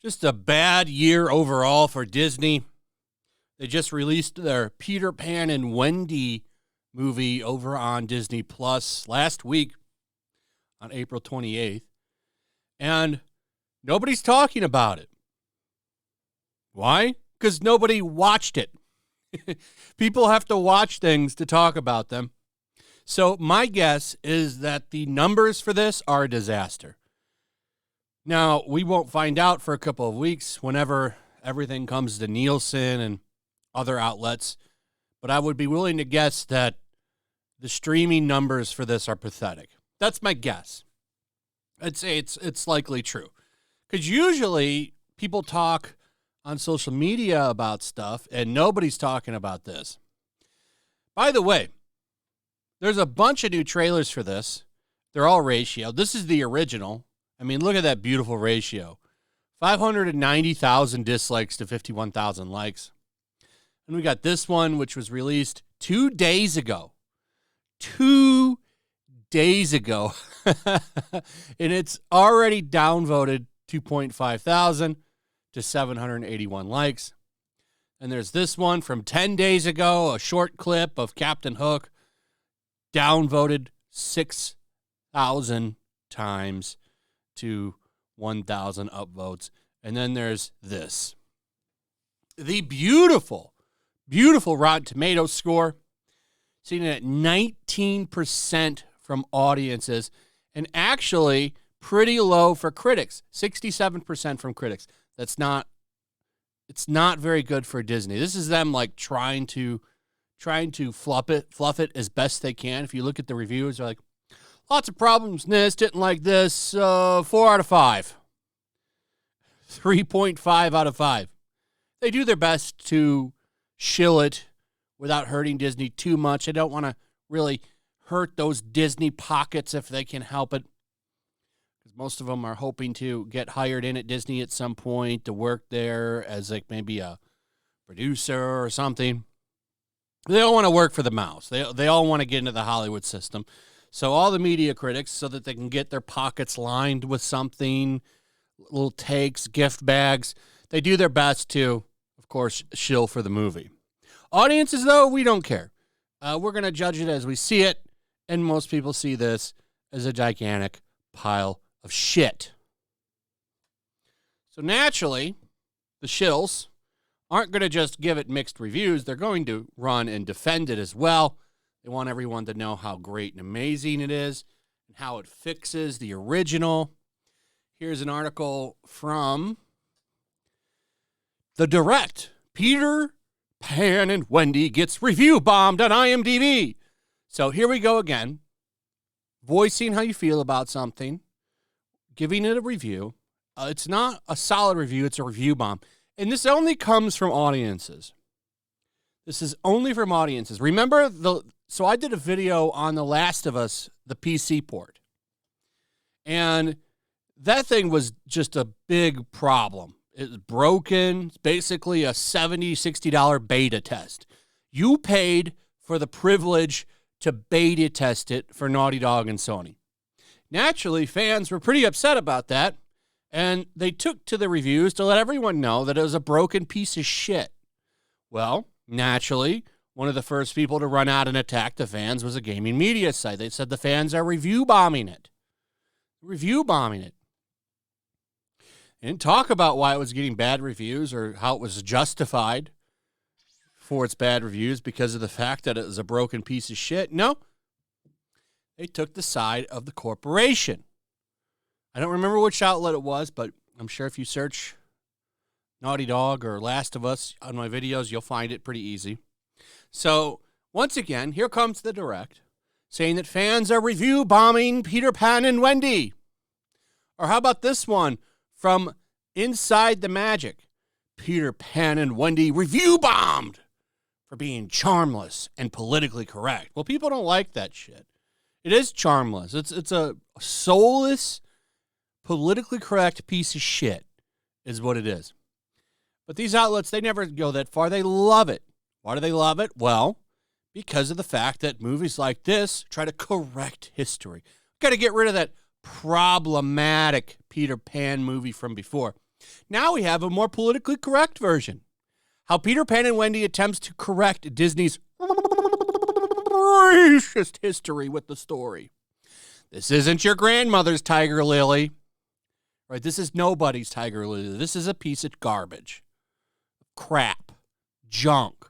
Just a bad year overall for Disney. They just released their Peter Pan and Wendy movie over on Disney Plus last week on April 28th. And nobody's talking about it. Why? Because nobody watched it. People have to watch things to talk about them. So my guess is that the numbers for this are a disaster. Now, we won't find out for a couple of weeks whenever everything comes to Nielsen and other outlets, but I would be willing to guess that the streaming numbers for this are pathetic. That's my guess. I'd say it's likely true. Because usually people talk on social media about stuff and nobody's talking about this. By the way, there's a bunch of new trailers for this. They're all ratio. This is the original. I mean, look at that beautiful ratio. 590,000 dislikes to 51,000 likes. And we got this one, which was released 2 days ago. 2 days ago. And it's already downvoted 2.5 thousand to 781 likes. And there's this one from 10 days ago, a short clip of Captain Hook, downvoted 6,000 times to 1,000 upvotes. And then there's this. The beautiful Rotten Tomatoes score, seen at 19% from audiences, and actually pretty low for critics, 67% from critics. It's not very good for Disney. This is them like trying to fluff it as best they can. If you look at the reviews, they're like, lots of problems in this, didn't like this, 4 out of 5. 3.5 out of 5. They do their best to shill it without hurting Disney too much. They don't want to really hurt those Disney pockets if they can help it. Because most of them are hoping to get hired in at Disney at some point to work there as like maybe a producer or something. They don't want to work for the mouse. They all want to get into the Hollywood system. So all the media critics, so that they can get their pockets lined with something, little takes, gift bags, they do their best to, of course, shill for the movie. Audiences, though, we don't care. We're going to judge it as we see it, and most people see this as a gigantic pile of shit. So naturally, the shills aren't going to just give it mixed reviews. They're going to run and defend it as well. They want everyone to know how great and amazing it is and how it fixes the original. Here's an article from The Direct. Peter Pan and Wendy gets review bombed on IMDb. So here we go again. Voicing how you feel about something. Giving it a review. It's not a solid review. It's a review bomb. And this only comes from audiences. This is only from audiences. Remember, so I did a video on The Last of Us, the PC port. And that thing was just a big problem. It was broken. It's basically a $70, $60 beta test. You paid for the privilege to beta test it for Naughty Dog and Sony. Naturally, fans were pretty upset about that, and they took to the reviews to let everyone know that it was a broken piece of shit. Well, naturally, one of the first people to run out and attack the fans was a gaming media site. They said the fans are review bombing it. Review bombing it. They didn't talk about why it was getting bad reviews or how it was justified for its bad reviews because of the fact that it was a broken piece of shit. No. They took the side of the corporation. I don't remember which outlet it was, but I'm sure if you search Naughty Dog or Last of Us on my videos, you'll find it pretty easy. So, once again, here comes the Direct, saying that fans are review bombing Peter Pan and Wendy. Or how about this one from Inside the Magic? Peter Pan and Wendy review bombed for being charmless and politically correct. Well, people don't like that shit. It is charmless. It's a soulless, politically correct piece of shit is what it is. But these outlets, they never go that far. They love it. Why do they love it? Well, because of the fact that movies like this try to correct history. Got to get rid of that problematic Peter Pan movie from before. Now we have a more politically correct version. How Peter Pan and Wendy attempts to correct Disney's racist history with the story. This isn't your grandmother's Tiger Lily. Right? This is nobody's Tiger Lily. This is a piece of garbage. Crap. Junk.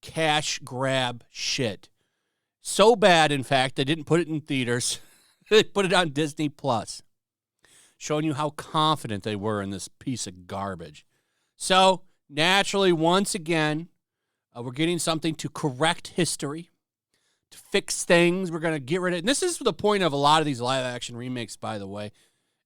Cash grab shit. So bad, in fact, they didn't put it in theaters. They put it on Disney Plus. Showing you how confident they were in this piece of garbage. So, naturally, once again, we're getting something to correct history, to fix things. We're going to get rid of it. And this is the point of a lot of these live-action remakes, by the way,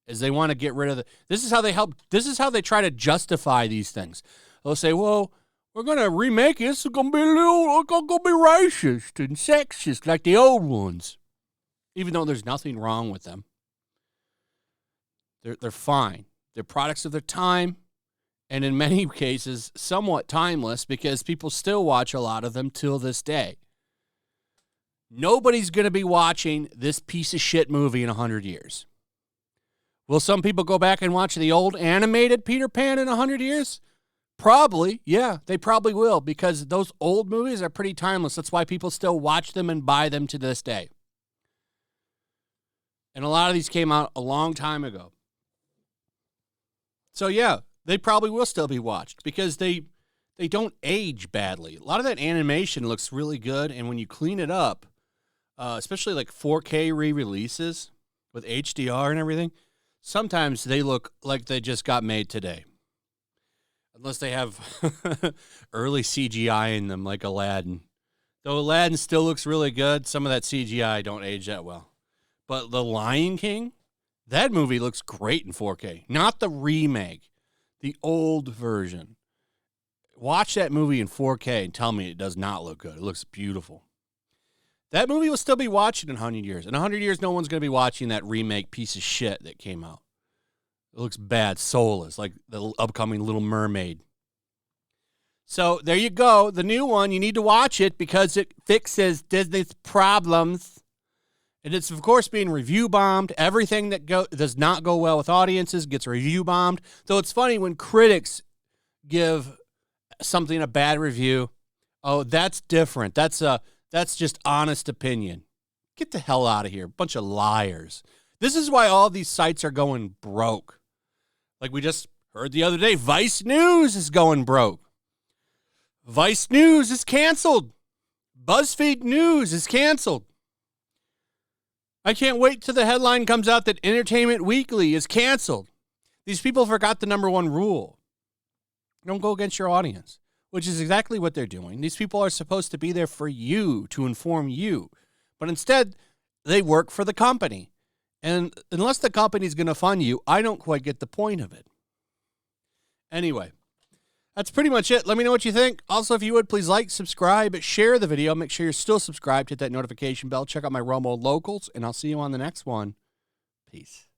is they want to get rid of this is how they try to justify these things. They'll say, well, we're going to remake it. It's going to be racist and sexist like the old ones. Even though there's nothing wrong with them. They're fine. They're products of their time, and in many cases, somewhat timeless because people still watch a lot of them till this day. Nobody's going to be watching this piece of shit movie in 100 years. Will some people go back and watch the old animated Peter Pan in 100 years? Probably, yeah, they probably will because those old movies are pretty timeless. That's why people still watch them and buy them to this day. And a lot of these came out a long time ago. So, yeah, they probably will still be watched because they don't age badly. A lot of that animation looks really good, and when you clean it up, especially like 4K re-releases with HDR and everything, sometimes they look like they just got made today. Unless they have early CGI in them like Aladdin. Though Aladdin still looks really good, some of that CGI don't age that well. But The Lion King, that movie looks great in 4K. Not the remake, the old version. Watch that movie in 4K and tell me it does not look good. It looks beautiful. That movie will still be watching in 100 years. In 100 years, no one's going to be watching that remake piece of shit that came out. It looks bad, soulless, like the upcoming Little Mermaid. So there you go. The new one, you need to watch it because it fixes Disney's problems. And it's, of course, being review bombed. Everything that does not go well with audiences gets review bombed. Though it's funny when critics give something a bad review. Oh, that's different. That's just honest opinion. Get the hell out of here. Bunch of liars. This is why all these sites are going broke. Like we just heard the other day, Vice News is going broke. Vice News is canceled. BuzzFeed News is canceled. I can't wait till the headline comes out that Entertainment Weekly is canceled. These people forgot the number one rule. Don't go against your audience, which is exactly what they're doing. These people are supposed to be there for you, to inform you. But instead, they work for the company. And unless the company's going to fund you, I don't quite get the point of it. Anyway, that's pretty much it. Let me know what you think. Also, if you would, please like, subscribe, share the video. Make sure you're still subscribed. Hit that notification bell. Check out my Romo Locals, and I'll see you on the next one. Peace.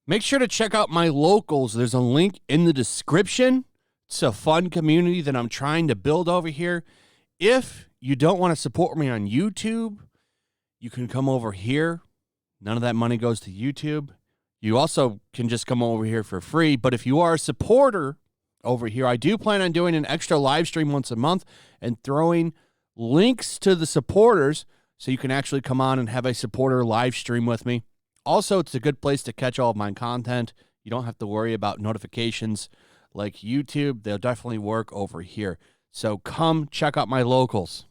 Make sure to check out my Locals. There's a link in the description. It's a fun community that I'm trying to build over here. If you don't want to support me on YouTube, you can come over here. None of that money goes to YouTube. You also can just come over here for free. But if you are a supporter over here, I do plan on doing an extra live stream once a month and throwing links to the supporters so you can actually come on and have a supporter live stream with me. Also, it's a good place to catch all of my content. You don't have to worry about notifications like YouTube. They'll definitely work over here. So come check out my Locals.